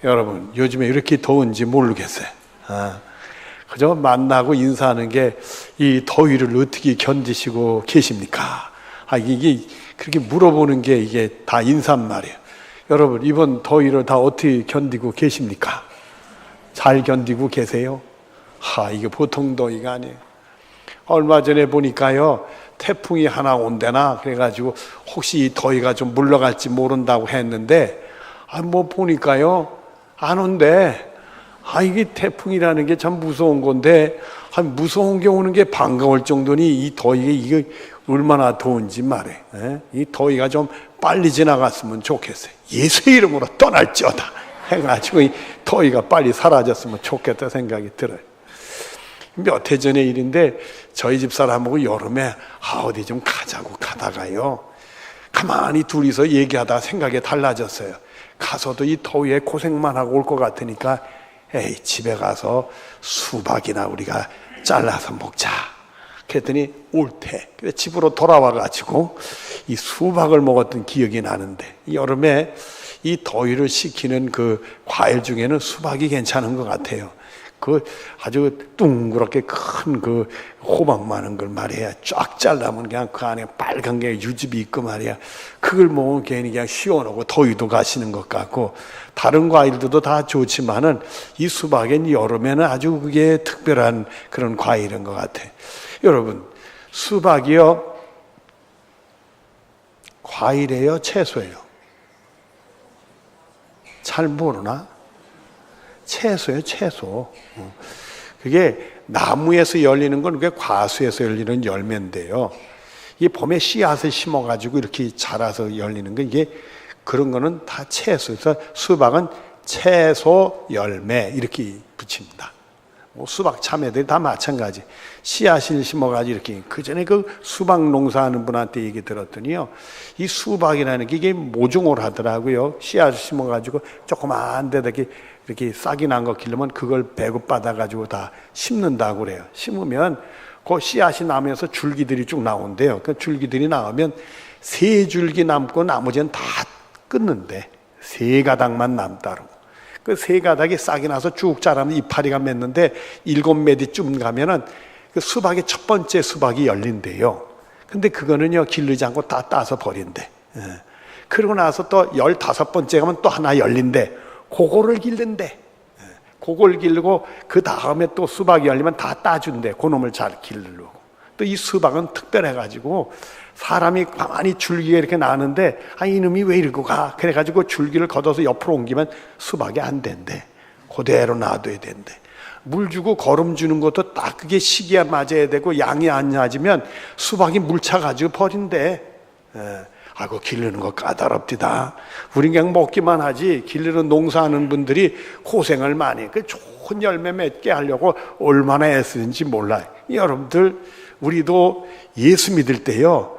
여러분 요즘에 이렇게 더운지 모르겠어요. 그저 만나고 인사하는 게 이 더위를 어떻게 견디시고 계십니까? 이게 그렇게 물어보는 게 이게 다 인사말이에요. 여러분 이번 더위를 다 어떻게 견디고 계십니까? 잘 견디고 계세요? 이게 보통 더위가 아니에요. 얼마 전에 보니까요, 태풍이 하나 온대나 그래가지고 혹시 이 더위가 좀 물러갈지 모른다고 했는데 뭐 보니까요 안 온대. 이게 태풍이라는 게 참 무서운 건데 무서운 게 오는 게 반가울 정도니 이 더위가 이게 얼마나 더운지 말해. 이 더위가 좀 빨리 지나갔으면 좋겠어요. 예수의 이름으로 떠날지어다 해가지고 이 더위가 빨리 사라졌으면 좋겠다 생각이 들어요. 몇 해 전의 일인데 저희 집 사람하고 여름에 어디 좀 가자고 가다가요, 가만히 둘이서 얘기하다가 생각이 달라졌어요. 가서도 이 더위에 고생만 하고 올 것 같으니까 집에 가서 수박이나 우리가 잘라서 먹자. 그랬더니 옳대. 그래 집으로 돌아와가지고 이 수박을 먹었던 기억이 나는데, 여름에 이 더위를 식히는 그 과일 중에는 수박이 괜찮은 것 같아요. 그 아주 둥그렇게 큰 그 호박 많은 걸 말이야 쫙 잘라면 그냥 그 안에 빨간 게 유즙이 있고 말이야, 그걸 먹으면 괜히 그냥 시원하고 더위도 가시는 것 같고, 다른 과일들도 다 좋지만은 이 수박은 여름에는 아주 그게 특별한 그런 과일인 것 같아. 여러분 수박이요 과일이에요 채소예요? 잘 모르나? 채소예요, 채소. 그게 나무에서 열리는 건 그게 과수에서 열리는 열매인데요. 이게 봄에 씨앗을 심어가지고 이렇게 자라서 열리는 거, 이게 그런 거는 다 채소. 그래서 수박은 채소 열매 이렇게 붙입니다. 수박 참외들이 다 마찬가지. 씨앗을 심어가지고 이렇게. 그 전에 그 수박 농사하는 분한테 얘기 들었더니요, 이 수박이라는 게 이게 모종을 하더라고요. 씨앗을 심어가지고 조그만 데다 이렇게 싹이 난 거 기르면 그걸 배급 받아가지고 다 심는다고 그래요. 심으면 그 씨앗이 나면서 줄기들이 쭉 나온대요. 그 줄기들이 나오면 3줄기 남고 나머지는 다 끊는데 3가닥만 남다르고, 그 3가닥이 싹이 나서 쭉 자라면 이파리가 맺는데 7매디쯤 가면은 그 수박의 첫 번째 수박이 열린대요. 근데 그거는요 기르지 않고 다 따서 버린대. 그러고 나서 또 15번째 가면 또 하나 열린대. 그거를 기른대. 그걸 기르고 그 다음에 또 수박이 열리면 다 따준대. 그놈을 잘 기르려고. 또 이 수박은 특별해가지고 사람이 가만히 줄기가 이렇게 나는데 이놈이 왜 이러고 가? 그래가지고 줄기를 걷어서 옆으로 옮기면 수박이 안 된대. 그대로 놔둬야 된대. 물 주고 거름 주는 것도 딱 그게 시기에 맞아야 되고, 양이 안 맞으면 수박이 물차가지고 버린대. 아이고 기르는 거 까다롭디다. 우린 그냥 먹기만 하지 기르는 농사하는 분들이 고생을 많이 해. 그 좋은 열매 맺게 하려고 얼마나 애쓰는지 몰라요. 여러분들 우리도 예수 믿을 때요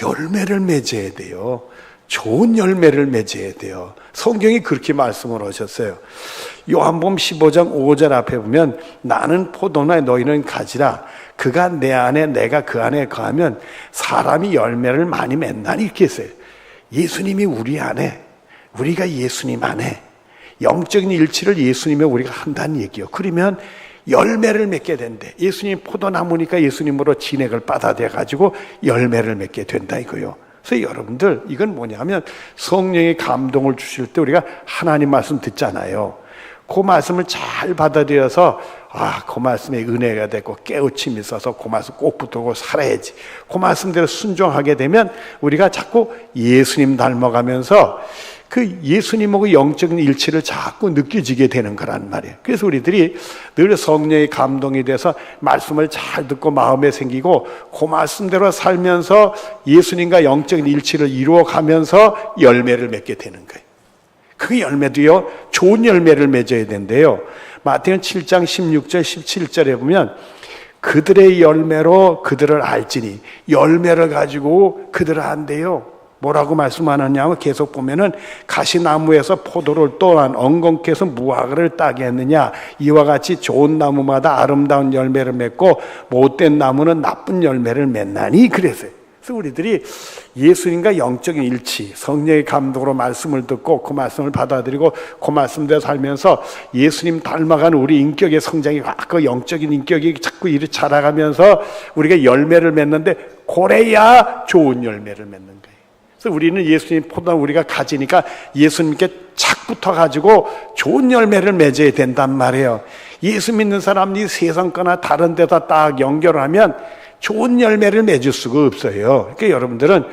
열매를 맺어야 돼요. 좋은 열매를 맺어야 돼요. 성경이 그렇게 말씀을 하셨어요. 요한복음 15장 5절 앞에 보면 나는 포도나 너희는 가지라. 그가 내 안에 내가 그 안에 거하면 사람이 열매를 많이 맺나니 이렇게 했어요. 예수님이 우리 안에, 우리가 예수님 안에 영적인 일치를 예수님에 우리가 한다는 얘기요. 그러면 열매를 맺게 된대. 예수님 포도나무니까 예수님으로 진액을 받아들여 가지고 열매를 맺게 된다 이거요. 그래서 여러분들 이건 뭐냐면 성령의 감동을 주실 때 우리가 하나님 말씀 듣잖아요. 그 말씀을 잘 받아들여서 그 말씀에 은혜가 되고 깨우침이 있어서 그 말씀 꼭 붙들고 살아야지. 그 말씀대로 순종하게 되면 우리가 자꾸 예수님 닮아가면서 그 예수님하고 영적인 일치를 자꾸 느껴지게 되는 거란 말이에요. 그래서 우리들이 늘 성령의 감동이 돼서 말씀을 잘 듣고 마음에 생기고 그 말씀대로 살면서 예수님과 영적인 일치를 이루어가면서 열매를 맺게 되는 거예요. 그 열매도요 좋은 열매를 맺어야 된대요. 마태복음 7장 16절 17절에 보면 그들의 열매로 그들을 알지니, 열매를 가지고 그들을 안대요. 뭐라고 말씀하느냐면 계속 보면은 가시나무에서 포도를 또한 엉겅퀴 해서 무화과를 따게 했느냐, 이와 같이 좋은 나무마다 아름다운 열매를 맺고 못된 나무는 나쁜 열매를 맺나니 그랬어요. 그래서 우리들이 예수님과 영적인 일치, 성령의 감동으로 말씀을 듣고 그 말씀을 받아들이고 그 말씀대로 살면서 예수님 닮아가는 우리 인격의 성장이 그 영적인 인격이 자꾸 이렇게 자라가면서 우리가 열매를 맺는데 그래야 좋은 열매를 맺는 거예요. 그래서 우리는 예수님 포도나무 우리가 가지니까 예수님께 착 붙어가지고 좋은 열매를 맺어야 된단 말이에요. 예수 믿는 사람이 세상 거나 다른 데다 딱 연결하면 좋은 열매를 맺을 수가 없어요. 그러니까 여러분들은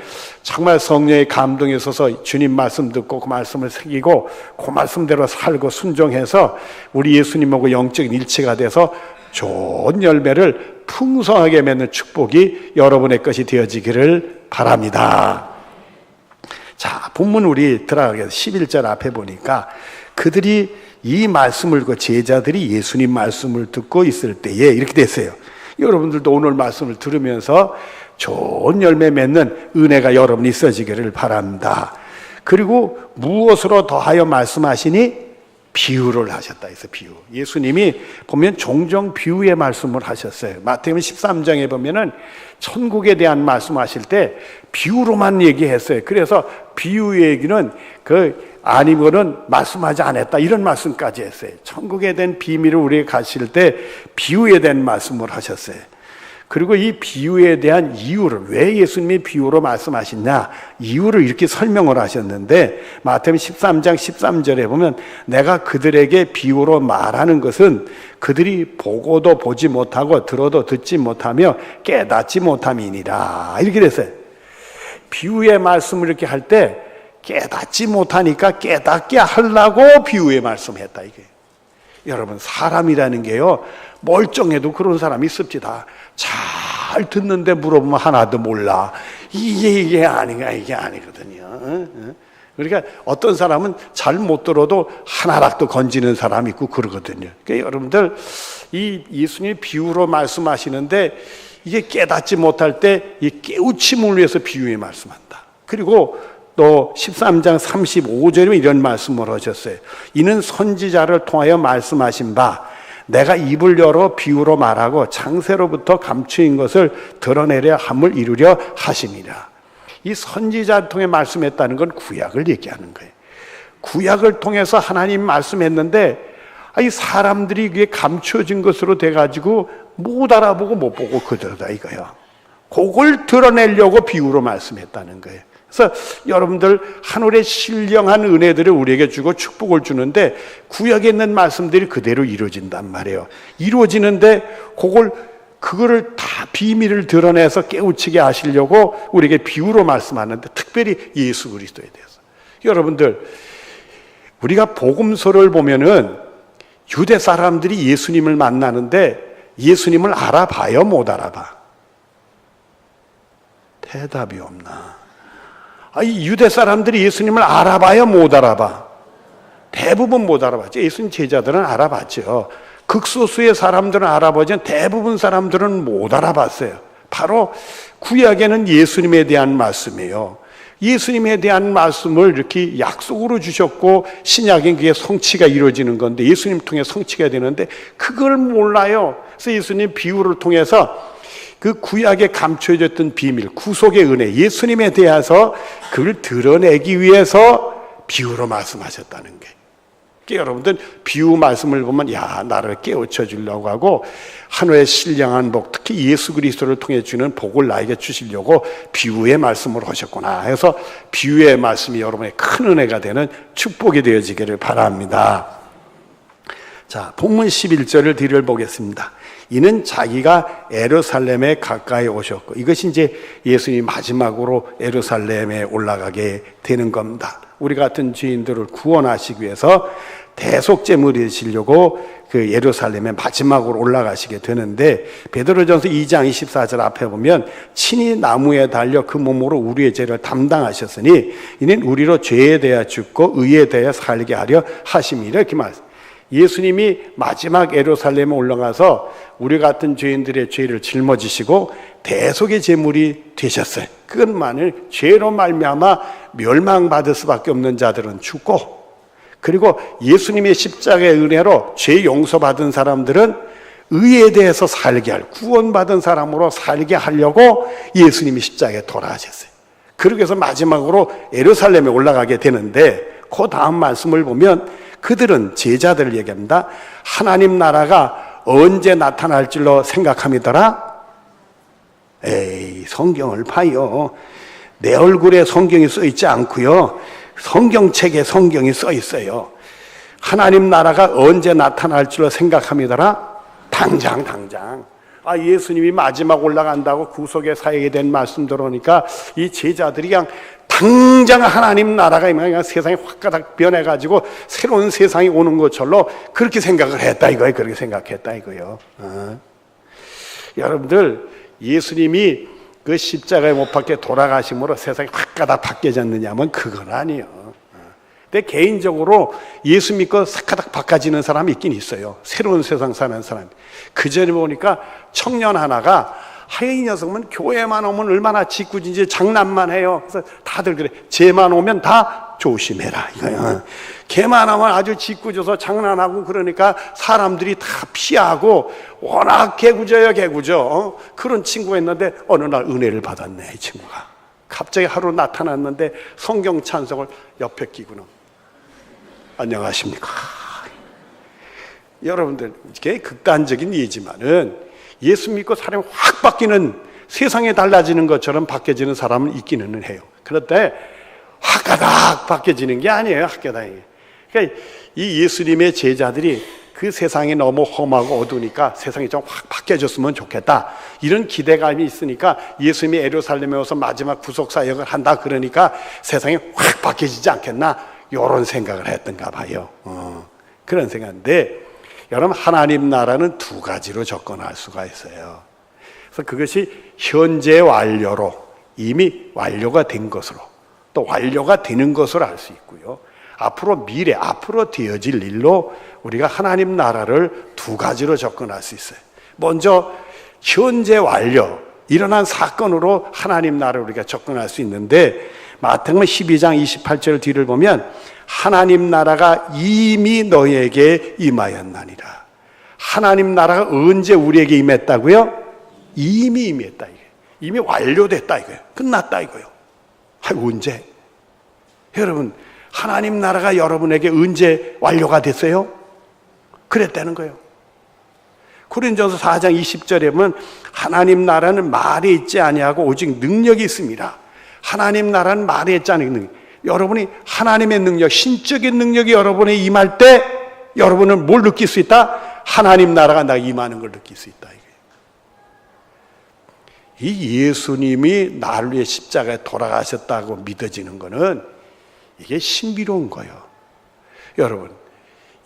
정말 성령의 감동에 있어서 주님 말씀 듣고 그 말씀을 새기고 그 말씀대로 살고 순종해서 우리 예수님하고 영적인 일치가 돼서 좋은 열매를 풍성하게 맺는 축복이 여러분의 것이 되어지기를 바랍니다. 자, 본문 우리 들어가게 11절 앞에 보니까 그들이 이 말씀을 그 제자들이 예수님 말씀을 듣고 있을 때에 이렇게 됐어요. 여러분들도 오늘 말씀을 들으면서 좋은 열매 맺는 은혜가 여러분이 있어지기를 바랍니다. 그리고 무엇으로 더하여 말씀하시니? 비유를 하셨다 해서 비유. 예수님이 보면 종종 비유의 말씀을 하셨어요. 마태복음 13장에 보면은 천국에 대한 말씀하실 때 비유로만 얘기했어요. 그래서 비유 얘기는 아니면은 말씀하지 않았다 이런 말씀까지 했어요. 천국에 대한 비밀을 우리가 가실 때 비유에 대한 말씀을 하셨어요. 그리고 이 비유에 대한 이유를 왜 예수님이 비유로 말씀하시냐 이유를 이렇게 설명을 하셨는데 마태복음 13장 13절에 보면 내가 그들에게 비유로 말하는 것은 그들이 보고도 보지 못하고 들어도 듣지 못하며 깨닫지 못함이니라 이렇게 됐어요. 비유의 말씀을 이렇게 할 때 깨닫지 못하니까 깨닫게 하려고 비유의 말씀했다 이게. 여러분 사람이라는 게요 멀쩡해도 그런 사람이 있습니다. 잘 듣는데 물어보면 하나도 몰라. 이게 아닌가 이게 아니거든요. 그러니까 어떤 사람은 잘 못 들어도 하나라도 건지는 사람이 있고 그러거든요. 그러니까 여러분들 이 예수님이 비유로 말씀하시는데 이게 깨닫지 못할 때 이 깨우침을 위해서 비유에 말씀한다. 그리고 또 13장 35절에 이런 말씀을 하셨어요. 이는 선지자를 통하여 말씀하신 바 내가 입을 열어 비유로 말하고 창세로부터 감추인 것을 드러내려 함을 이루려 하심이라. 이 선지자를 통해 말씀했다는 건 구약을 얘기하는 거예요. 구약을 통해서 하나님 말씀했는데 이 사람들이 그게 감춰진 것으로 돼가지고 못 알아보고 못 보고 그대로다 이거예요. 그걸 드러내려고 비유로 말씀했다는 거예요. 그래서 여러분들 하늘의 신령한 은혜들을 우리에게 주고 축복을 주는데 구약에 있는 말씀들이 그대로 이루어진단 말이에요. 이루어지는데 그거를 다 비밀을 드러내서 깨우치게 하시려고 우리에게 비유로 말씀하는데 특별히 예수 그리스도에 대해서. 여러분들 우리가 복음서를 보면은 유대 사람들이 예수님을 만나는데 예수님을 알아봐요 못 알아봐? 대답이 없나? 이 유대 사람들이 예수님을 알아봐야 못 알아봐. 대부분 못 알아봤죠. 예수님 제자들은 알아봤죠. 극소수의 사람들은 알아보지만 대부분 사람들은 못 알아봤어요. 바로 구약에는 예수님에 대한 말씀이에요. 예수님에 대한 말씀을 이렇게 약속으로 주셨고 신약엔 그게 성취가 이루어지는 건데 예수님 통해 성취가 되는데 그걸 몰라요. 그래서 예수님 비유를 통해서 그 구약에 감춰졌던 비밀, 구속의 은혜, 예수님에 대해서 그걸 드러내기 위해서 비유로 말씀하셨다는 게. 그러니까 여러분들 비유 말씀을 보면 나를 깨우쳐 주려고 하고 하늘의 신령한 복, 특히 예수 그리스도를 통해 주는 복을 나에게 주시려고 비유의 말씀을 하셨구나 해서 비유의 말씀이 여러분의 큰 은혜가 되는 축복이 되어지기를 바랍니다. 자, 본문 11절을 뒤를 보겠습니다. 이는 자기가 예루살렘에 가까이 오셨고 이것이 이제 예수님이 마지막으로 예루살렘에 올라가게 되는 겁니다. 우리 같은 죄인들을 구원하시기 위해서 대속제물이 되시려고 그 예루살렘에 마지막으로 올라가시게 되는데 베드로전서 2장 24절 앞에 보면 친히 나무에 달려 그 몸으로 우리의 죄를 담당하셨으니 이는 우리로 죄에 대하여 죽고 의에 대하여 살게 하려 하심이라 이렇게 말씀. 예수님이 마지막 예루살렘에 올라가서 우리 같은 죄인들의 죄를 짊어지시고 대속의 제물이 되셨어요. 그것만을 죄로 말미암아 멸망받을 수밖에 없는 자들은 죽고 그리고 예수님의 십자가의 은혜로 죄 용서받은 사람들은 의에 대해서 살게 할, 구원받은 사람으로 살게 하려고 예수님이 십자가에 돌아가셨어요. 그러기 위해서 마지막으로 예루살렘에 올라가게 되는데, 그 다음 말씀을 보면 그들은, 제자들을 얘기합니다. 하나님 나라가 언제 나타날 줄로 생각함이더라? 에이, 성경을 봐요. 내 얼굴에 성경이 써 있지 않고요, 성경책에 성경이 써 있어요. 하나님 나라가 언제 나타날 줄로 생각함이더라? 당장. 예수님이 마지막 올라간다고 구속의 사역에 대한 말씀 들어오니까 이 제자들이 그냥 당장 하나님 나라가 그냥 세상이 확가닥 변해가지고 새로운 세상이 오는 것처럼 그렇게 생각을 했다 이거예요. 그렇게 생각했다 이거예요. 여러분들, 예수님이 그 십자가에 못 박혀 돌아가심으로 세상이 확가닥 바뀌어졌느냐면 그건 아니에요. 근데 개인적으로 예수 믿고 싹가닥 바꿔지는 사람이 있긴 있어요. 새로운 세상 사는 사람. 그 전에 보니까 청년 하나가, 이 녀석은 교회만 오면 얼마나 짓궂은지 장난만 해요. 그래서 다들 그래. 쟤만 오면 다 조심해라 이거야. 걔만 오면 아주 짓궂어서 장난하고 그러니까 사람들이 다 피하고, 워낙 개구져요. 그런 친구가 있는데 어느 날 은혜를 받았네, 이 친구가. 갑자기 하루 나타났는데 성경 찬송을 옆에 끼고는, 안녕하십니까. 여러분들, 이게 극단적인 예지만은 예수 믿고 사람이 확 바뀌는, 세상에 달라지는 것처럼 바뀌어지는 사람은 있기는 해요. 그런데 확가닥 바뀌어지는 게 아니에요. 확가닥이. 그러니까 이 예수님의 제자들이 그 세상이 너무 험하고 어두우니까 세상이 좀 확 바뀌어졌으면 좋겠다, 이런 기대감이 있으니까 예수님이 예루살렘에 와서 마지막 구속사역을 한다 그러니까 세상이 확 바뀌어지지 않겠나, 이런 생각을 했던가 봐요. 그런 생각인데, 여러분, 하나님 나라는 두 가지로 접근할 수가 있어요. 그래서 그것이 현재 완료로, 이미 완료가 된 것으로, 또 완료가 되는 것으로 알 수 있고요, 앞으로 미래, 앞으로 되어질 일로 우리가 하나님 나라를 두 가지로 접근할 수 있어요. 먼저 현재 완료, 일어난 사건으로 하나님 나라를 우리가 접근할 수 있는데, 마태복음 12장 28절 뒤를 보면 하나님 나라가 이미 너희에게 임하였나니라. 하나님 나라가 언제 우리에게 임했다고요? 이미 임했다 이게. 이미 완료됐다 이거예요. 끝났다 이거예요. 언제? 여러분, 하나님 나라가 여러분에게 언제 완료가 됐어요? 그랬다는 거예요. 고린도전서 4장 20절에 보면 하나님 나라는 말에 있지 아니하고 오직 능력이 있습니다. 하나님 나라는 말에 있지 않은 능력. 여러분이 하나님의 능력, 신적인 능력이 여러분에 임할 때 여러분은 뭘 느낄 수 있다? 하나님 나라가 나 임하는 걸 느낄 수 있다. 이 예수님이 나를 위해 십자가에 돌아가셨다고 믿어지는 거는 이게 신비로운 거예요. 여러분,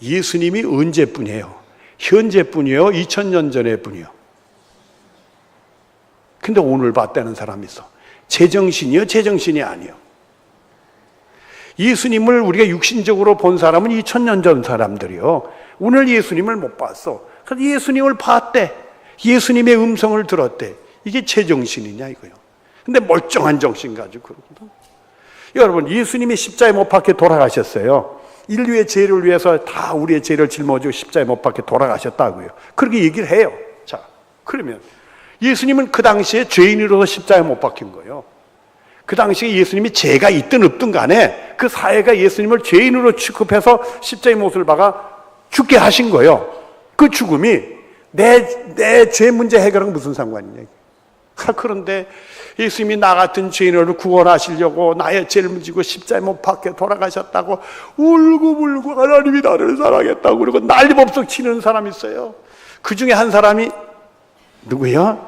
예수님이 언제뿐이에요? 현재뿐이에요? 2000년 전의 뿐이요? 근데 오늘 봤다는 사람이 있어. 제정신이요? 제정신이 아니요? 예수님을 우리가 육신적으로 본 사람은 2000년 전 사람들이요. 오늘 예수님을 못 봤어. 그래서 예수님을 봤대. 예수님의 음성을 들었대. 이게 제정신이냐 이거요. 근데 멀쩡한 정신 가지고 그러거든. 여러분, 예수님이 십자가에 못 박혀 돌아가셨어요. 인류의 죄를 위해서 다 우리의 죄를 짊어지고 십자가에 못 박혀 돌아가셨다고요. 그렇게 얘기를 해요. 자, 그러면 예수님은 그 당시에 죄인으로서 십자가에 못 박힌 거예요. 그 당시에 예수님이 죄가 있든 없든 간에 그 사회가 예수님을 죄인으로 취급해서 십자가의 못을 박아 죽게 하신 거예요. 그 죽음이 내 죄 문제 해결하는 무슨 상관이냐. 그런데 예수님이 나 같은 죄인을 구원하시려고 나의 죄를 지고 십자가에 못 박혀 돌아가셨다고 울고불고 하나님이 나를 사랑했다고 그러고 난리법석 치는 사람이 있어요. 그 중에 한 사람이 누구야?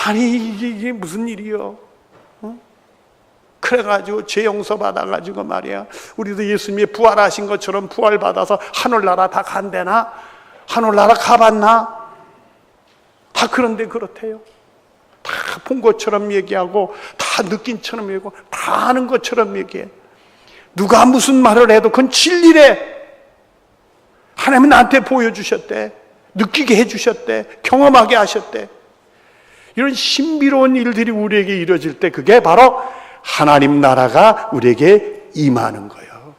아니 이게 무슨 일이요? 그래가지고 죄 용서 받아가지고 말이야, 우리도 예수님이 부활하신 것처럼 부활받아서 하늘나라 다 간대나? 하늘나라 가봤나? 다 그런데 그렇대요. 다 본 것처럼 얘기하고 다 느낀 처럼 얘기하고 다 아는 것처럼 얘기해. 누가 무슨 말을 해도 그건 진리래. 하나님은 나한테 보여주셨대. 느끼게 해주셨대. 경험하게 하셨대. 이런 신비로운 일들이 우리에게 이루어질 때 그게 바로 하나님 나라가 우리에게 임하는 거예요.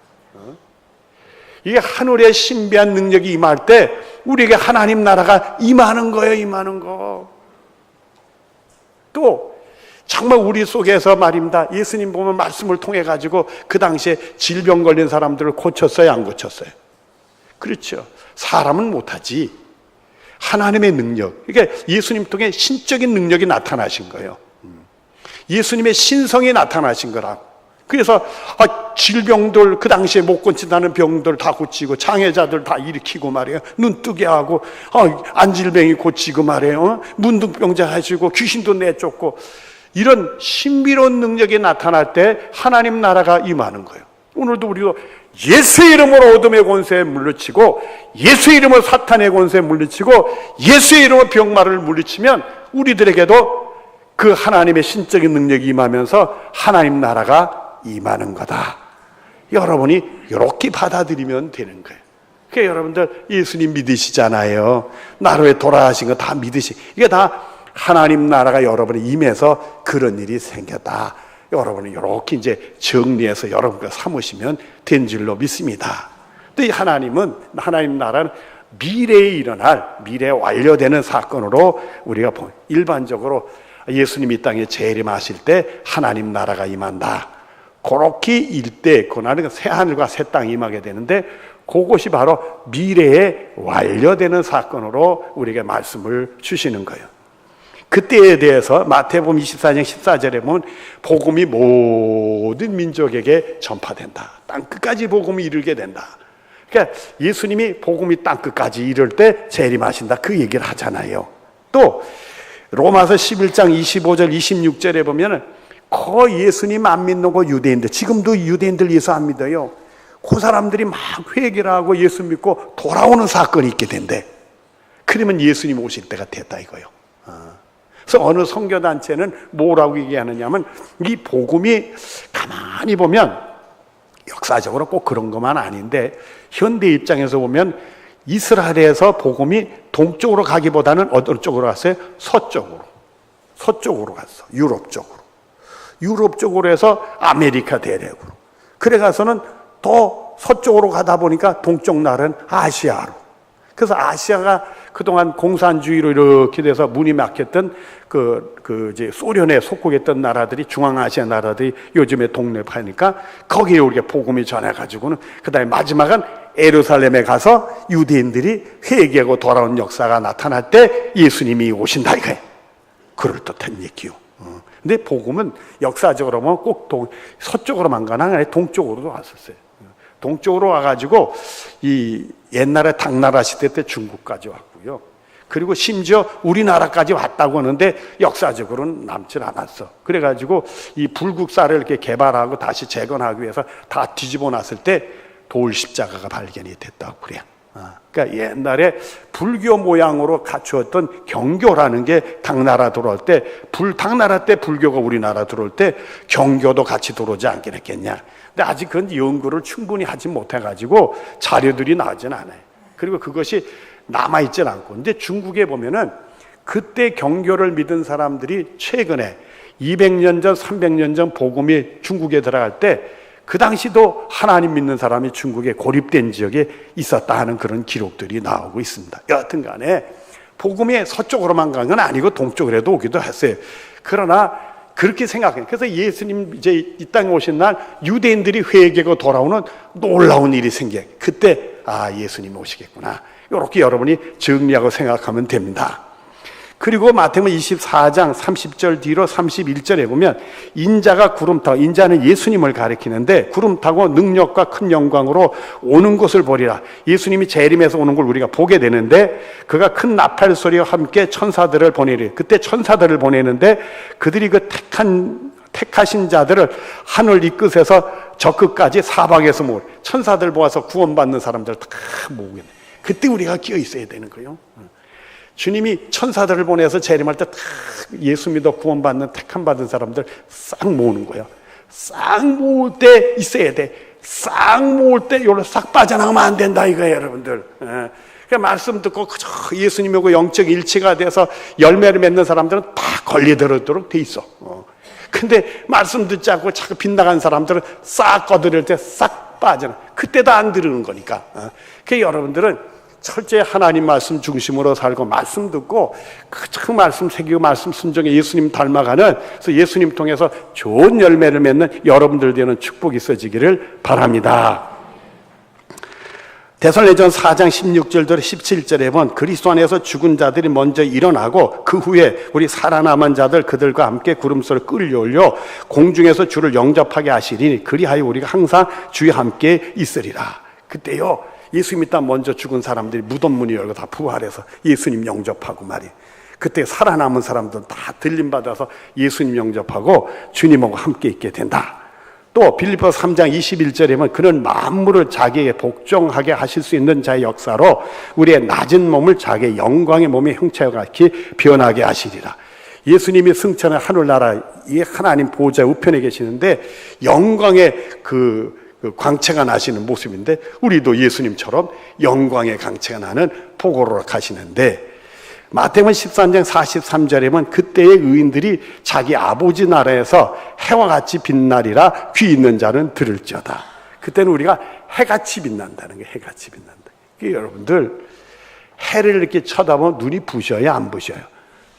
이게 하늘의 신비한 능력이 임할 때 우리에게 하나님 나라가 임하는 거예요, 임하는 거. 또 정말 우리 속에서 말입니다. 예수님 보면 말씀을 통해 가지고 그 당시에 질병 걸린 사람들을 고쳤어요, 안 고쳤어요? 그렇죠. 사람은 못하지. 하나님의 능력, 그러니까 예수님 통해 신적인 능력이 나타나신 거예요. 예수님의 신성이 나타나신 거라. 그래서 질병들, 그 당시에 못 고친다는 병들 다 고치고, 장애자들 다 일으키고 말이에요. 눈 뜨게 하고, 안질병이 고치고 말이에요. 문둥병자 하시고, 귀신도 내쫓고, 이런 신비로운 능력이 나타날 때 하나님 나라가 임하는 거예요. 오늘도 우리도 예수의 이름으로 어둠의 권세에 물리치고, 예수의 이름으로 사탄의 권세에 물리치고, 예수의 이름으로 병마를 물리치면 우리들에게도 그 하나님의 신적인 능력이 임하면서 하나님 나라가 임하는 거다. 여러분이 이렇게 받아들이면 되는 거예요. 그러니까 여러분들 예수님 믿으시잖아요. 나로에 돌아가신 거 다 이게 다 하나님 나라가 여러분이 임해서 그런 일이 생겼다. 여러분이 이렇게 이제 정리해서 여러분과 삼으시면 된 줄로 믿습니다. 또 이 하나님 나라는 미래에 일어날, 미래에 완료되는 사건으로 우리가 일반적으로 예수님이 이 땅에 재림하실 때 하나님 나라가 임한다. 그렇게 일때 그날은 새 하늘과 새 땅이 임하게 되는데, 그것이 바로 미래에 완료되는 사건으로 우리에게 말씀을 주시는 거예요. 그때에 대해서 마태복음 24장 14절에 보면 복음이 모든 민족에게 전파된다. 땅 끝까지 복음이 이르게 된다. 그러니까 예수님이 복음이 땅 끝까지 이를 때 재림하신다, 그 얘기를 하잖아요. 또 로마서 11장 25절 26절에 보면은 예수님 안 믿는 거 유대인들, 지금도 유대인들 예수 안 믿어요. 그 사람들이 막 회개를 하고 예수 믿고 돌아오는 사건이 있게 된대. 그러면 예수님 오실 때가 됐다 이거요. 그래서 어느 선교단체는 뭐라고 얘기하느냐면, 이 복음이 가만히 보면 역사적으로 꼭 그런 것만 아닌데, 현대 입장에서 보면 이스라엘에서 복음이 동쪽으로 가기보다는 어떤 쪽으로 갔어요? 서쪽으로 갔어. 유럽 쪽으로 해서 아메리카 대륙으로. 그래 가서는 더 서쪽으로 가다 보니까 동쪽 나라는 아시아로. 그래서 아시아가 그동안 공산주의로 이렇게 돼서 문이 막혔던 이제 소련에 속국했던 나라들이, 중앙아시아 나라들이 요즘에 독립하니까 거기에 우리가 복음이 전해가지고는, 그 다음에 마지막은 예루살렘에 가서 유대인들이 회개하고 돌아온 역사가 나타날 때 예수님이 오신다 이거예요. 그럴듯한 얘기요. 근데 복음은 역사적으로 보면 꼭 서쪽으로만 가나 아니라 동쪽으로도 왔었어요. 동쪽으로 와가지고 이 옛날에 당나라 시대 때 중국까지 왔고요. 그리고 심지어 우리나라까지 왔다고 하는데 역사적으로는 남질 않았어. 그래가지고 이 불국사를 이렇게 개발하고 다시 재건하기 위해서 다 뒤집어 놨을 때 돌 십자가가 발견이 됐다고 그래요. 그러니까 옛날에 불교 모양으로 갖추었던 경교라는 게 당나라 들어올 때, 당나라 때 불교가 우리나라 들어올 때 경교도 같이 들어오지 않겠냐. 근데 아직 그런 연구를 충분히 하지 못해가지고 자료들이 나오진 않아요. 그리고 그것이 남아있진 않고. 근데 중국에 보면은 그때 경교를 믿은 사람들이 최근에 200년 전, 300년 전 복음이 중국에 들어갈 때, 그 당시도 하나님 믿는 사람이 중국에 고립된 지역에 있었다 하는 그런 기록들이 나오고 있습니다. 여하튼 간에 복음이 서쪽으로만 간 건 아니고 동쪽으로도 오기도 했어요. 그러나 그렇게 생각해요. 그래서 예수님 이제 이 땅에 오신 날 유대인들이 회개하고 돌아오는 놀라운 일이 생겨요. 그때 예수님 오시겠구나, 이렇게 여러분이 정리하고 생각하면 됩니다. 그리고 마태복음 24장 30절 뒤로 31절에 보면 인자가 구름 타고, 인자는 예수님을 가리키는데 구름 타고 능력과 큰 영광으로 오는 것을 보리라. 예수님이 재림해서 오는 걸 우리가 보게 되는데, 그가 큰 나팔 소리와 함께 천사들을 보내리. 그때 천사들을 보내는데 그들이 그 택하신 자들을 하늘 이 끝에서 저 끝까지 사방에서 모으, 천사들 모아서 구원받는 사람들 다 모으게 돼. 그때 우리가 끼어 있어야 되는 거예요. 주님이 천사들을 보내서 재림할 때 다 예수 믿어 구원받는 택함 받은 사람들 싹 모으는 거예요. 싹 모을 때 있어야 돼. 싹 모을 때 요로 싹 빠져나가면 안 된다 이거예요, 여러분들. 그러니까 말씀 듣고 그저 예수님하고 영적 일치가 돼서 열매를 맺는 사람들은 다 걸리도록 돼 있어. 근데 말씀 듣지 않고 자꾸 빗나간 사람들은 싹 거두릴 때 싹 빠져나. 그때도 안 들으는 거니까. 그러니까 여러분들은 철저히 하나님 말씀 중심으로 살고 말씀 듣고 그 말씀 새기고 말씀 순종해 예수님 닮아가는, 그래서 예수님 통해서 좋은 열매를 맺는 여러분들 되는 축복이 있어지기를 바랍니다. 데살로니가전서 4장 16절부터 17절에 보면 그리스도 안에서 죽은 자들이 먼저 일어나고 그 후에 우리 살아남은 자들 그들과 함께 구름소를 끌려올려 공중에서 주를 영접하게 하시리니 그리하여 우리가 항상 주와 함께 있으리라. 그때요 예수 믿다 먼저 죽은 사람들이 무덤 문이 열고 다 부활해서 예수님 영접하고 말이에요. 그때 살아남은 사람들은 다 들림받아서 예수님 영접하고 주님하고 함께 있게 된다. 또 빌립보서 3장 21절에 보면 그는 만물을 자기에게 복종하게 하실 수 있는 자의 역사로 우리의 낮은 몸을 자기의 영광의 몸의 형체와 같이 변하게 하시리라. 예수님이 승천한 하늘나라 이 하나님 보좌 우편에 계시는데 영광의 그 광채가 나시는 모습인데 우리도 예수님처럼 영광의 광채가 나는 보고로 가시는데 마태복음 13장 43절에 보면 그때의 의인들이 자기 아버지 나라에서 해와 같이 빛나리라. 귀 있는 자는 들을지어다. 그때는 우리가 해같이 빛난다는 거예요. 해같이 빛난다. 여러분들 해를 이렇게 쳐다보면 눈이 부셔요, 안 부셔요?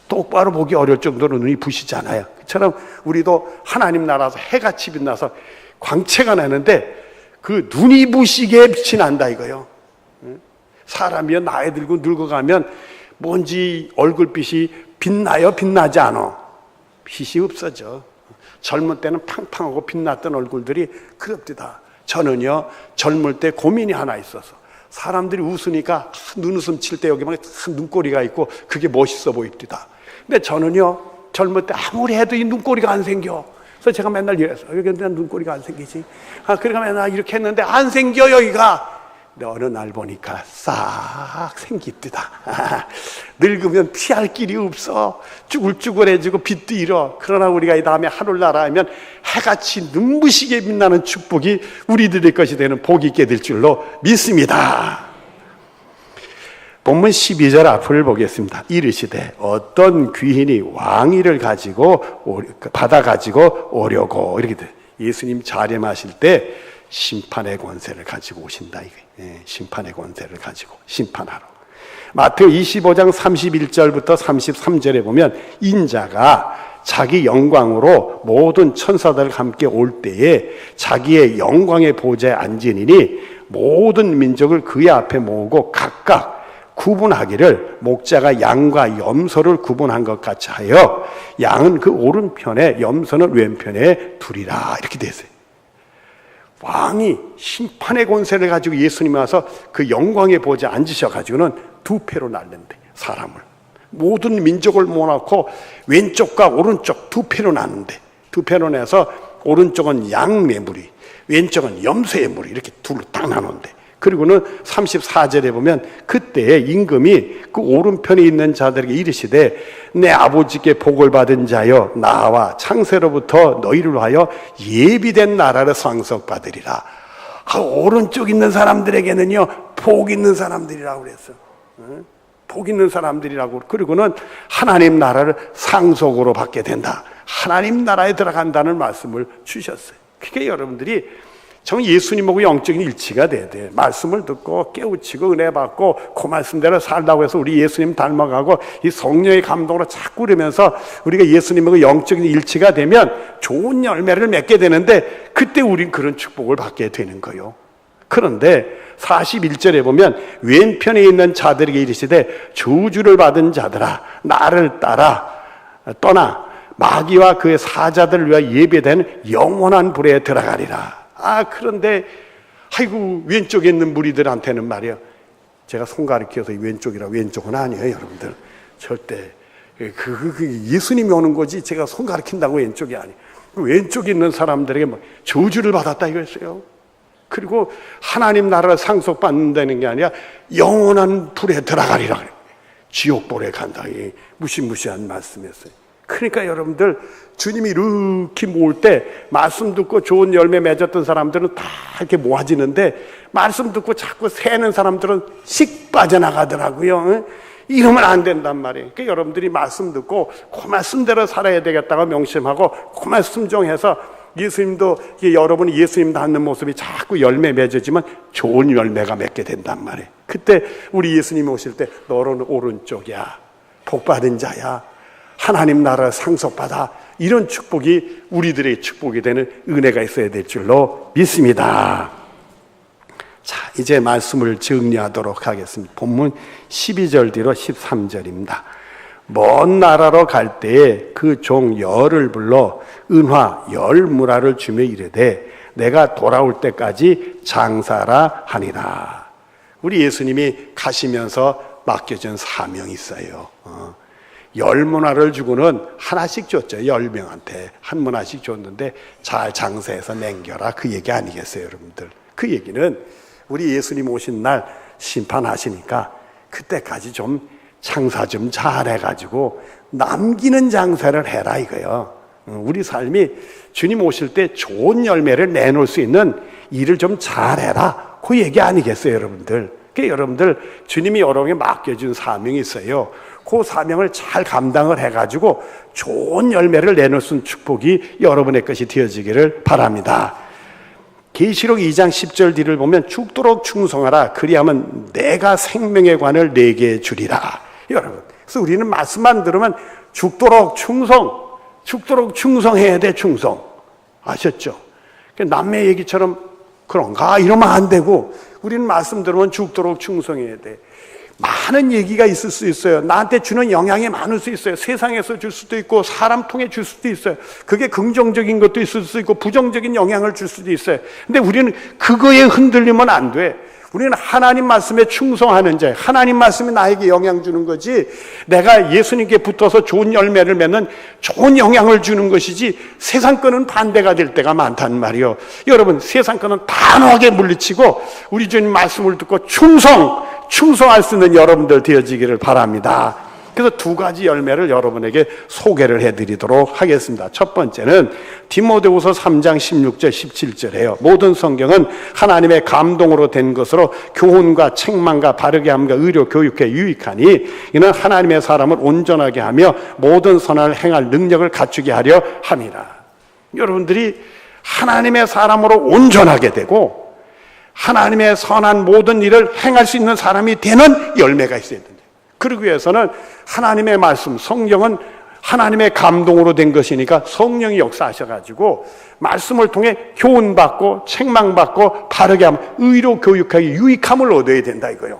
똑바로 보기 어려울 정도로 눈이 부시잖아요. 그처럼 우리도 하나님 나라에서 해같이 빛나서 광채가 나는데 그 눈이 부시게 빛이 난다 이거요. 사람이 나이 들고 늙어가면 뭔지 얼굴빛이 빛나요? 빛나지 않아? 빛이 없어져. 젊을 때는 팡팡하고 빛났던 얼굴들이 그럽디다. 저는요 젊을 때 고민이 하나 있어서 사람들이 웃으니까 눈웃음 칠 때 여기 막 눈꼬리가 있고 그게 멋있어 보입니다. 근데 저는요 젊을 때 아무리 해도 이 눈꼬리가 안 생겨. 그래서 제가 맨날 이랬어요. 여기 눈꼬리가 안 생기지? 그러니까 맨날 이렇게 했는데 안 생겨 여기가. 근데 어느 날 보니까 싹 생깁니다. 늙으면 피할 길이 없어. 쭈글쭈글해지고 빛도 잃어. 그러나 우리가 이 다음에 하늘나라 하면 해같이 눈부시게 빛나는 축복이 우리들의 것이 되는 복이 있게 될 줄로 믿습니다. 본문 12절 앞을 보겠습니다. 이르시되 어떤 귀인이 왕위를 받아 가지고 오려고. 이렇게 돼. 예수님 자림하실 때 심판의 권세를 가지고 오신다. 심판의 권세를 가지고 심판하러. 마태복음 25장 31절부터 33절에 보면 인자가 자기 영광으로 모든 천사들과 함께 올 때에 자기의 영광의 보좌에 앉으니니 모든 민족을 그의 앞에 모으고 각각 구분하기를 목자가 양과 염소를 구분한 것 같이 하여 양은 그 오른편에 염소는 왼편에 두리라. 이렇게 됐어요. 왕이 심판의 권세를 가지고 예수님이 와서 그 영광의 보좌에 앉으셔가지고는 두 패로 나눈대. 사람을 모든 민족을 모아놓고 왼쪽과 오른쪽 두 패로 나눈대. 두 패로 내서 오른쪽은 양의 무리, 왼쪽은 염소의 무리, 이렇게 둘로 딱 나눈대. 그리고는 34절에 보면 그때에 임금이 그 오른편에 있는 자들에게 이르시되 내 아버지께 복을 받은 자여 나와 창세로부터 너희를 위하여 예비된 나라를 상속받으리라. 오른쪽 있는 사람들에게는요 복 있는 사람들이라고 그랬어. 복 있는 사람들이라고. 그리고는 하나님 나라를 상속으로 받게 된다. 하나님 나라에 들어간다는 말씀을 주셨어요. 그러니까 여러분들이 정 예수님하고 영적인 일치가 돼야 돼. 말씀을 듣고 깨우치고 은혜 받고 그 말씀대로 살다고 해서 우리 예수님 닮아가고 이 성령의 감동으로 자꾸 그러면서 우리가 예수님하고 영적인 일치가 되면 좋은 열매를 맺게 되는데 그때 우린 그런 축복을 받게 되는 거예요. 그런데 41절에 보면 왼편에 있는 자들에게 이르시되 저주를 받은 자들아 나를 떠나 마귀와 그의 사자들을 위하여 예배된 영원한 불에 들어가리라. 그런데 아이고 왼쪽에 있는 무리들한테는 말이야, 제가 손 가리켜서 왼쪽이라 왼쪽은 아니에요 여러분들. 절대 예수님이 오는 거지 제가 손 가리킨다고 왼쪽이 아니에요. 왼쪽에 있는 사람들에게 뭐 저주를 받았다 이거였어요. 그리고 하나님 나라를 상속받는다는 게 아니라 영원한 불에 들어가리라. 지옥불에 간다. 무시무시한 말씀이었어요. 그러니까 여러분들 주님이 이렇게 모을 때 말씀 듣고 좋은 열매 맺었던 사람들은 다 이렇게 모아지는데 말씀 듣고 자꾸 새는 사람들은 씩 빠져나가더라고요. 이러면 안 된단 말이에요. 그러니까 여러분들이 말씀 듣고 그 말씀대로 살아야 되겠다고 명심하고 그 말씀 중에서 예수님도 여러분이 예수님 닮는 모습이 자꾸 열매 맺어지면 좋은 열매가 맺게 된단 말이에요. 그때 우리 예수님이 오실 때 너는 오른쪽이야, 복받은 자야, 하나님 나라 상속받아, 이런 축복이 우리들의 축복이 되는 은혜가 있어야 될 줄로 믿습니다. 자, 이제 말씀을 정리하도록 하겠습니다. 본문 12절 뒤로 13절입니다. 먼 나라로 갈 때에 그 종 열을 불러 은화 열 무라를 주며 이르되 내가 돌아올 때까지 장사라 하니라. 우리 예수님이 가시면서 맡겨준 사명이 있어요. 열 문화를 주고는 하나씩 줬죠. 10명한테 한 문화씩 줬는데 잘 장사해서 남겨라, 그 얘기 아니겠어요, 여러분들? 그 얘기는 우리 예수님 오신 날 심판하시니까 그때까지 좀 장사 좀 잘해가지고 남기는 장사를 해라 이거요. 우리 삶이 주님 오실 때 좋은 열매를 내놓을 수 있는 일을 좀 잘해라, 그 얘기 아니겠어요, 여러분들? 그러니까 여러분들 주님이 여러분에게 맡겨준 사명이 있어요. 그 사명을 잘 감당을 해가지고 좋은 열매를 내놓을 수 있는 축복이 여러분의 것이 되어지기를 바랍니다. 계시록 2장 10절 뒤를 보면 죽도록 충성하라, 그리하면 내가 생명의 관을 내게 주리라. 여러분, 그래서 우리는 말씀만 들으면 죽도록 충성해야 돼. 충성 아셨죠? 남의 얘기처럼 그런가 이러면 안 되고, 우리는 말씀 들으면 죽도록 충성해야 돼. 많은 얘기가 있을 수 있어요. 나한테 주는 영향이 많을 수 있어요. 세상에서 줄 수도 있고 사람 통해 줄 수도 있어요. 그게 긍정적인 것도 있을 수 있고 부정적인 영향을 줄 수도 있어요. 근데 우리는 그거에 흔들리면 안 돼. 우리는 하나님 말씀에 충성하는 자, 하나님 말씀이 나에게 영향 주는 거지, 내가 예수님께 붙어서 좋은 열매를 맺는 좋은 영향을 주는 것이지 세상 거는 반대가 될 때가 많단 말이요. 여러분, 세상 거는 단호하게 물리치고 우리 주님 말씀을 듣고 충성할 수 있는 여러분들 되어지기를 바랍니다. 그래서 두 가지 열매를 여러분에게 소개를 해드리도록 하겠습니다. 첫 번째는 디모데후서 3장 16절 17절이에요. 모든 성경은 하나님의 감동으로 된 것으로 교훈과 책망과 바르게 함과 의료 교육에 유익하니 이는 하나님의 사람을 온전하게 하며 모든 선을 행할 능력을 갖추게 하려 함이라. 여러분들이 하나님의 사람으로 온전하게 되고 하나님의 선한 모든 일을 행할 수 있는 사람이 되는 열매가 있어야 된다. 그러기 위해서는 하나님의 말씀, 성경은 하나님의 감동으로 된 것이니까 성령이 역사하셔가지고 말씀을 통해 교훈받고 책망받고 바르게 하면 의로 교육하기 유익함을 얻어야 된다 이거요.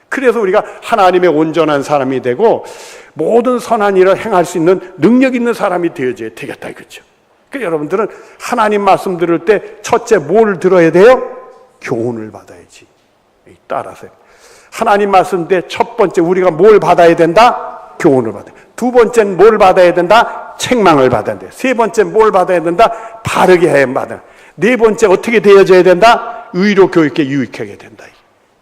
그래서 우리가 하나님의 온전한 사람이 되고 모든 선한 일을 행할 수 있는 능력 있는 사람이 되어져야 되겠다 이거죠. 그러니까 여러분들은 하나님 말씀 들을 때 첫째 뭘 들어야 돼요? 교훈을 받아야지. 따라서요. 하나님 말씀 때 첫 번째 우리가 뭘 받아야 된다? 교훈을 받아야 된다. 두 번째는 뭘 받아야 된다? 책망을 받아야 된다. 세 번째 뭘 받아야 된다? 바르게 해야 받아야 된다. 네 번째 어떻게 되어져야 된다? 의로 교육에 유익하게 된다.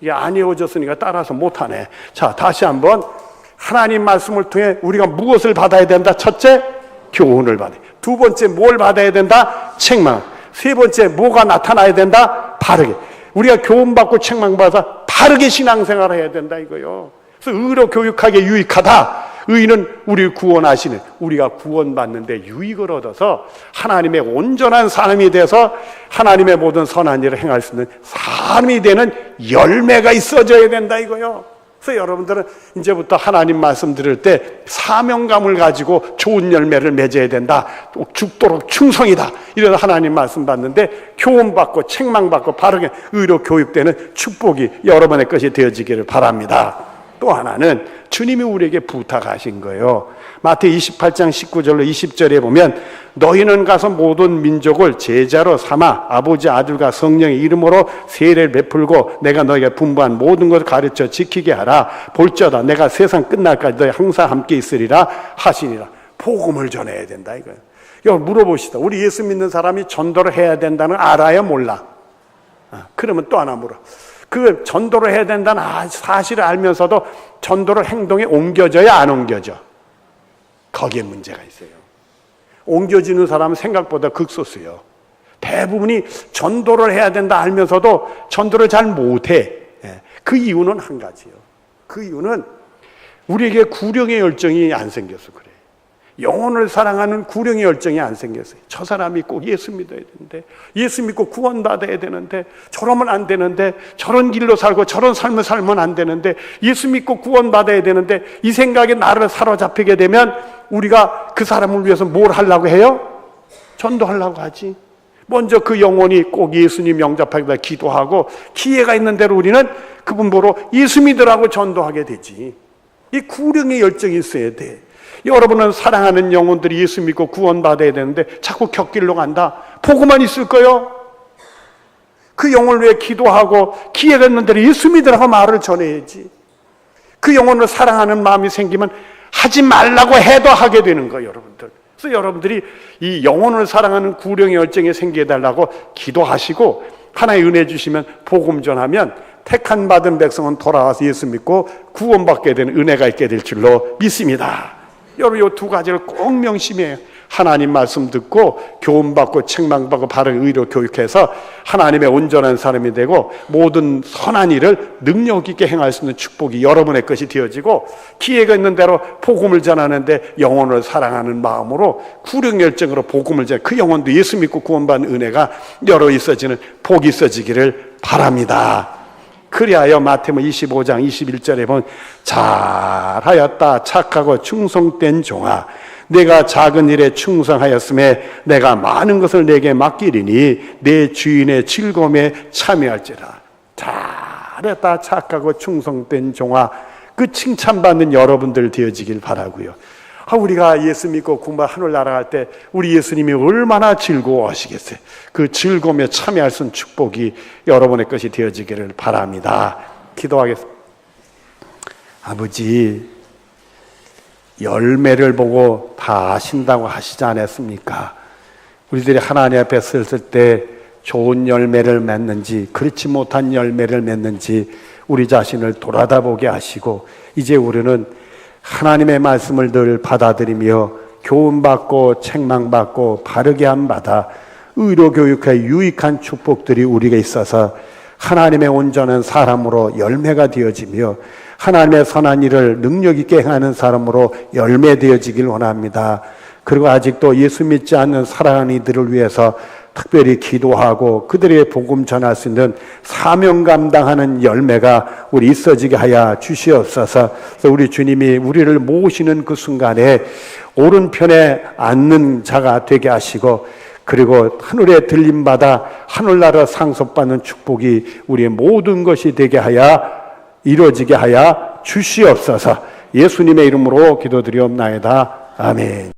이게 안 이루어졌으니까 따라서 못하네. 자, 다시 한번 하나님 말씀을 통해 우리가 무엇을 받아야 된다? 첫째, 교훈을 받아야 된다. 두 번째 뭘 받아야 된다? 책망. 세 번째 뭐가 나타나야 된다? 바르게. 우리가 교훈받고 책망받아서 바르게 신앙생활을 해야 된다 이거요. 그래서 의로 교육하게 유익하다. 의는 우리를 구원하시는, 우리가 구원받는데 유익을 얻어서 하나님의 온전한 사람이 돼서 하나님의 모든 선한 일을 행할 수 있는 사람이 되는 열매가 있어져야 된다 이거요. 그래서 여러분들은 이제부터 하나님 말씀 들을 때 사명감을 가지고 좋은 열매를 맺어야 된다. 죽도록 충성이다. 이런 하나님 말씀 받는데 교훈받고 책망받고 바르게 의로 교육되는 축복이 여러분의 것이 되어지기를 바랍니다. 또 하나는 주님이 우리에게 부탁하신 거예요. 마태복음 28장 19절로 20절에 보면 너희는 가서 모든 민족을 제자로 삼아 아버지 아들과 성령의 이름으로 세례를 베풀고 내가 너희에게 분부한 모든 것을 가르쳐 지키게 하라. 볼지어다 내가 세상 끝날까지 너희 항상 함께 있으리라 하시니라. 복음을 전해야 된다 이거예요. 여러분 물어봅시다. 우리 예수 믿는 사람이 전도를 해야 된다는 알아요? 몰라? 그러면 또 하나 물어. 그 전도를 해야 된다는 사실을 알면서도 전도를 행동에 옮겨져야 안 옮겨져? 거기에 문제가 있어요. 옮겨지는 사람은 생각보다 극소수예요. 대부분이 전도를 해야 된다 알면서도 전도를 잘 못해. 그 이유는 한 가지예요. 그 이유는 우리에게 구령의 열정이 안 생겨서 그래. 영혼을 사랑하는 구령의 열정이 안 생겼어요. 저 사람이 꼭 예수 믿어야 되는데, 예수 믿고 구원받아야 되는데, 저러면 안 되는데, 저런 길로 살고 저런 삶을 살면 안 되는데, 예수 믿고 구원받아야 되는데, 이 생각에 나를 사로잡히게 되면 우리가 그 사람을 위해서 뭘 하려고 해요? 전도하려고 하지. 먼저 그 영혼이 꼭 예수님 영접하기다 기도하고, 기회가 있는 대로 우리는 그분 보러 예수 믿으라고 전도하게 되지. 이 구령의 열정이 있어야 돼. 여러분은 사랑하는 영혼들이 예수 믿고 구원받아야 되는데 자꾸 곁길로 간다. 보고만 있을 거요? 그 영혼을 위해 기도하고 기회가 있는 대로 예수 믿으라고 말을 전해야지. 그 영혼을 사랑하는 마음이 생기면 하지 말라고 해도 하게 되는 거예요, 여러분들. 그래서 여러분들이 이 영혼을 사랑하는 구령의 열정이 생기게 달라고 기도하시고, 하나의 은혜 주시면 복음 전하면 택한 받은 백성은 돌아와서 예수 믿고 구원받게 되는 은혜가 있게 될 줄로 믿습니다. 여러분, 이 두 가지를 꼭 명심해요. 하나님 말씀 듣고 교훈받고 책망받고 바른 의로 교육해서 하나님의 온전한 사람이 되고 모든 선한 일을 능력 있게 행할 수 있는 축복이 여러분의 것이 되어지고, 기회가 있는 대로 복음을 전하는데 영혼을 사랑하는 마음으로 구령열정으로 복음을 전해 그 영혼도 예수 믿고 구원받는 은혜가 여러 있어지는 복이 있어지기를 바랍니다. 그리하여 마태복음 25장 21절에 보면, 잘하였다 착하고 충성된 종아, 내가 작은 일에 충성하였음에 내가 많은 것을 내게 맡기리니 내 주인의 즐거움에 참여할지라. 잘했다 착하고 충성된 종아, 그 칭찬받는 여러분들 되어지길 바라고요. 우리가 예수 믿고 구원 하늘 나라갈 때 우리 예수님이 얼마나 즐거워하시겠어요. 그 즐거움에 참여할 수 있는 축복이 여러분의 것이 되어지기를 바랍니다. 기도하겠습니다. 아버지, 열매를 보고 다 아신다고 하시지 않았습니까? 우리들이 하나님 앞에 섰을 때 좋은 열매를 맺는지 그렇지 못한 열매를 맺는지 우리 자신을 돌아다보게 하시고, 이제 우리는 하나님의 말씀을 늘 받아들이며 교훈받고 책망받고 바르게 함 받아 의로 교육해 유익한 축복들이 우리에게 있어서 하나님의 온전한 사람으로 열매가 되어지며 하나님의 선한 일을 능력 있게 행하는 사람으로 열매되어지길 원합니다. 그리고 아직도 예수 믿지 않는 사랑하는 이들을 위해서 특별히 기도하고 그들에게 복음 전할 수 있는 사명 감당하는 열매가 우리 있어지게 하여 주시옵소서. 그래서 우리 주님이 우리를 모시는 그 순간에 오른편에 앉는 자가 되게 하시고, 그리고 하늘에 들림받아 하늘나라 상속받는 축복이 우리의 모든 것이 되게 하여 이루어지게 하여 주시옵소서. 예수님의 이름으로 기도드리옵나이다. 아멘.